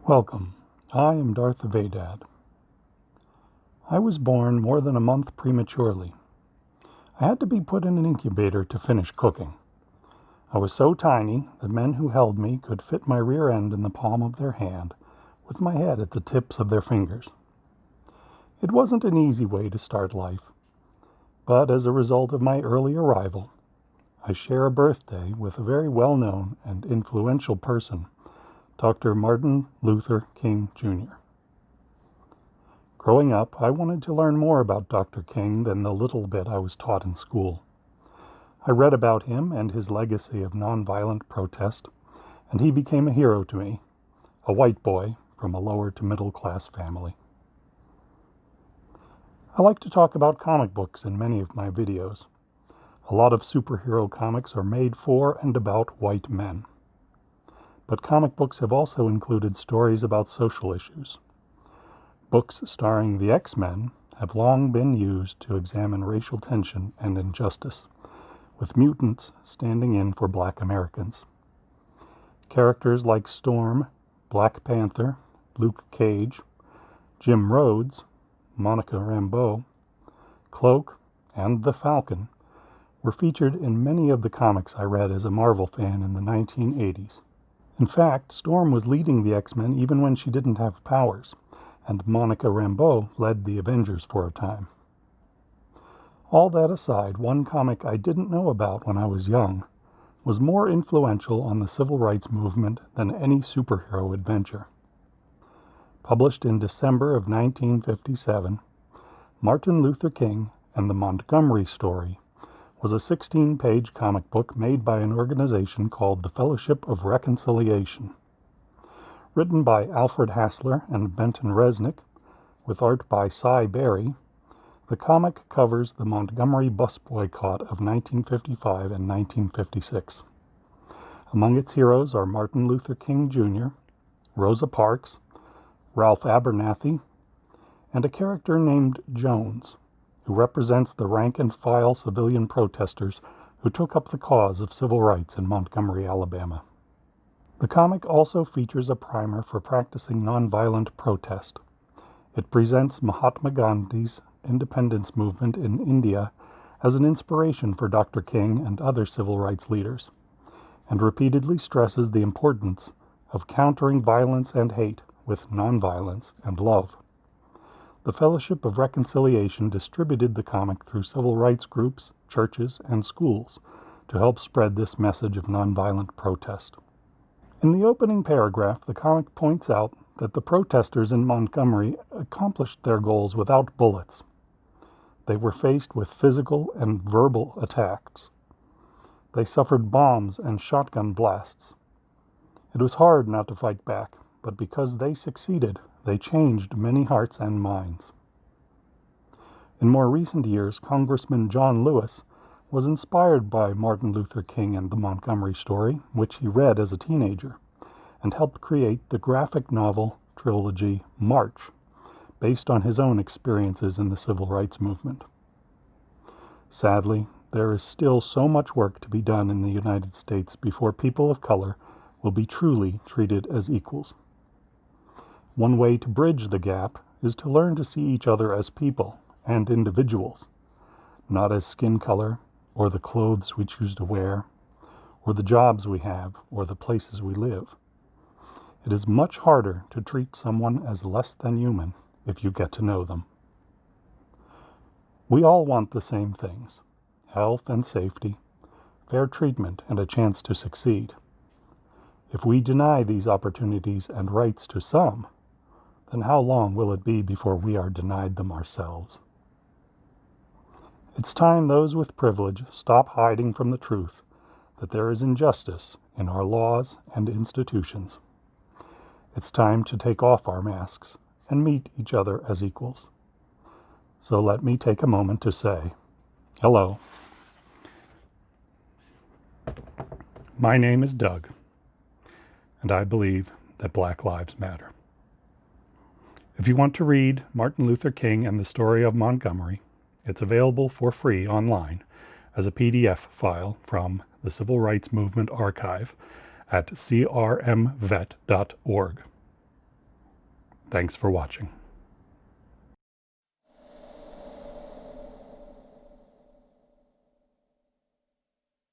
Welcome. I am Darth Vadad. I was born more than a month prematurely. I had to be put in an incubator to finish cooking. I was so tiny the men who held me could fit my rear end in the palm of their hand, with my head at the tips of their fingers. It wasn't an easy way to start life, but as a result of my early arrival, I share a birthday with a very well-known and influential person, Dr. Martin Luther King, Jr. Growing up, I wanted to learn more about Dr. King than the little bit I was taught in school. I read about him and his legacy of nonviolent protest, and he became a hero to me, a white boy from a lower to middle class family. I like to talk about comic books in many of my videos. A lot of superhero comics are made for and about white men. But comic books have also included stories about social issues. Books starring the X-Men have long been used to examine racial tension and injustice, with mutants standing in for Black Americans. Characters like Storm, Black Panther, Luke Cage, Jim Rhodes, Monica Rambeau, Cloak, and the Falcon were featured in many of the comics I read as a Marvel fan in the 1980s. In fact, Storm was leading the X-Men even when she didn't have powers, and Monica Rambeau led the Avengers for a time. All that aside, one comic I didn't know about when I was young was more influential on the civil rights movement than any superhero adventure. Published in December of 1957, Martin Luther King and the Montgomery Story was a 16-page comic book made by an organization called the Fellowship of Reconciliation. Written by Alfred Hassler and Benton Resnick, with art by Cy Berry, the comic covers the Montgomery Bus Boycott of 1955 and 1956. Among its heroes are Martin Luther King Jr., Rosa Parks, Ralph Abernathy, and a character named Jones, who represents the rank-and-file civilian protesters who took up the cause of civil rights in Montgomery, Alabama. The comic also features a primer for practicing nonviolent protest. It presents Mahatma Gandhi's independence movement in India as an inspiration for Dr. King and other civil rights leaders, and repeatedly stresses the importance of countering violence and hate with nonviolence and love. The Fellowship of Reconciliation distributed the comic through civil rights groups, churches, and schools to help spread this message of nonviolent protest. In the opening paragraph, the comic points out that the protesters in Montgomery accomplished their goals without bullets. They were faced with physical and verbal attacks. They suffered bombs and shotgun blasts. It was hard not to fight back, but because they succeeded, they changed many hearts and minds. In more recent years, Congressman John Lewis was inspired by Martin Luther King and the Montgomery Story, which he read as a teenager, and helped create the graphic novel trilogy March, based on his own experiences in the civil rights movement. Sadly, there is still so much work to be done in the United States before people of color will be truly treated as equals. One way to bridge the gap is to learn to see each other as people and individuals, not as skin color or the clothes we choose to wear, or the jobs we have or the places we live. It is much harder to treat someone as less than human if you get to know them. We all want the same things: health and safety, fair treatment, and a chance to succeed. If we deny these opportunities and rights to some, then how long will it be before we are denied them ourselves? It's time those with privilege stop hiding from the truth that there is injustice in our laws and institutions. It's time to take off our masks and meet each other as equals. So let me take a moment to say, hello. My name is Doug, and I believe that Black Lives Matter. If you want to read Martin Luther King and the Story of Montgomery, it's available for free online as a PDF file from the Civil Rights Movement Archive at crmvet.org. Thanks for watching.